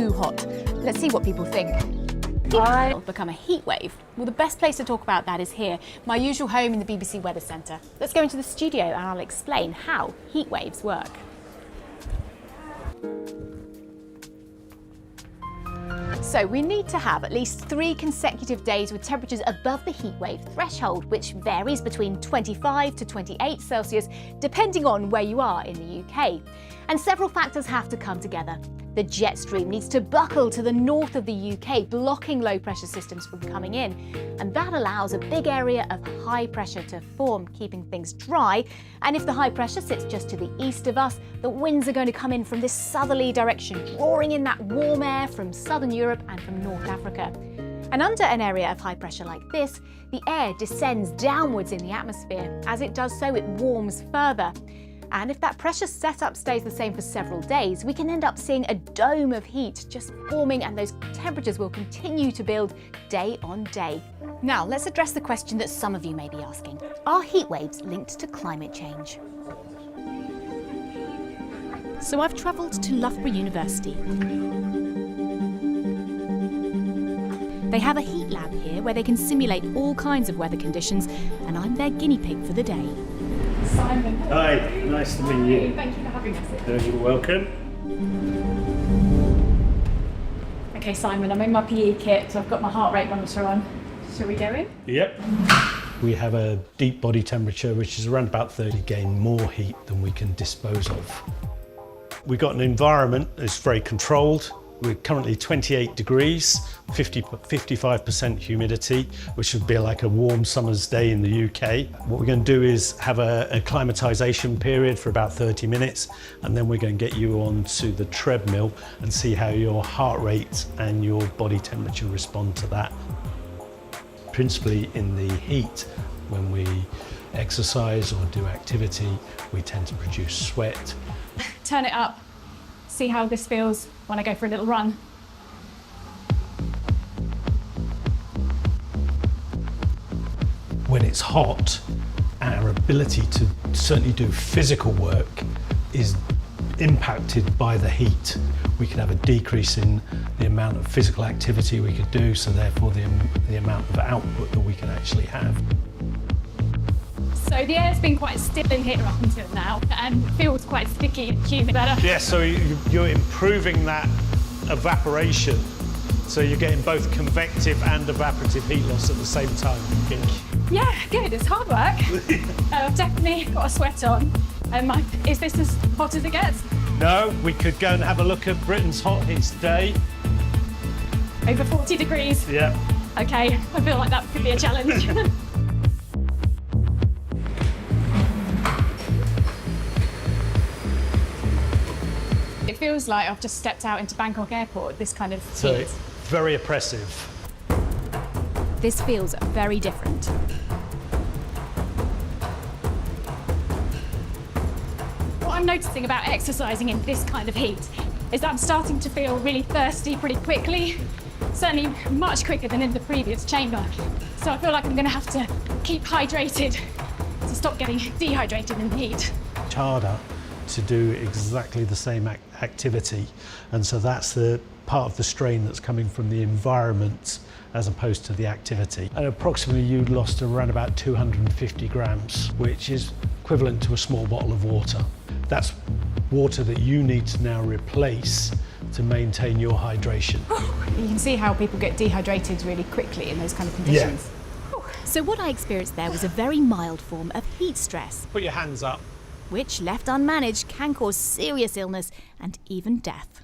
too hot. Let's see what people think. It'll become a heat wave. Well, the best place to talk about that is here, my usual home in the BBC Weather Centre. Let's go into the studio and I'll explain how heat waves work. So we need to have at least 3 consecutive days with temperatures above the heatwave threshold, which varies between 25 to 28 Celsius, depending on where you are in the UK. And several factors have to come together. The jet stream needs to buckle to the north of the UK, blocking low pressure systems from coming in. And that allows a big area of high pressure to form, keeping things dry. And if the high pressure sits just to the east of us, the winds are going to come in from this southerly direction, drawing in that warm air from southern Europe and from North Africa. And under an area of high pressure like this, the air descends downwards in the atmosphere. As it does so, it warms further. And if that pressure setup stays the same for several days, we can end up seeing a dome of heat just forming, and those temperatures will continue to build day on day. Now, let's address the question that some of you may be asking. Are heat waves linked to climate change? So I've travelled to Loughborough University. They have a heat lab here where they can simulate all kinds of weather conditions, and I'm their guinea pig for the day. Simon. Hi, nice to meet you. Thank you for having us. You're welcome. Okay, Simon, I'm in my PE kit, so I've got my heart rate monitor on. Shall we go in? Yep. We have a deep body temperature, which is around about 30, gain more heat than we can dispose of. We've got an environment that's very controlled. We're currently 28 degrees, 55% humidity, which would be like a warm summer's day in the UK. What we're going to do is have a acclimatization period for about 30 minutes, and then we're going to get you onto the treadmill and see how your heart rate and your body temperature respond to that. Principally in the heat, when we exercise or do activity, we tend to produce sweat. Turn it up. See how this feels when I go for a little run. When it's hot, our ability to certainly do physical work is impacted by the heat. We could have a decrease in the amount of physical activity we could do, so therefore the amount of output that we can actually have. So the air's been quite still in here up until now and feels quite sticky and humid. Yeah, so you're improving that evaporation. So you're getting both convective and evaporative heat loss at the same time. Yeah, good. It's hard work. I've definitely got a sweat on. Is this as hot as it gets? No, we could go and have a look at Britain's hottest day. Over 40 degrees? Yeah. Okay, I feel like that could be a challenge. It feels like I've just stepped out into Bangkok Airport, this kind of So heat. it's very oppressive. This feels very different. What I'm noticing about exercising in this kind of heat is that I'm starting to feel really thirsty pretty quickly, certainly much quicker than in the previous chamber. So I feel like I'm going to have to keep hydrated to stop getting dehydrated in the heat. It's harder to do exactly the same activity, and so that's the part of the strain that's coming from the environment as opposed to the activity. And approximately you lost around about 250 grams, which is equivalent to a small bottle of water. That's water that you need to now replace to maintain your hydration. You can see how people get dehydrated really quickly in those kind of conditions. Yeah. So what I experienced there was a very mild form of heat stress, Put your hands up. which, left unmanaged, can cause serious illness and even death.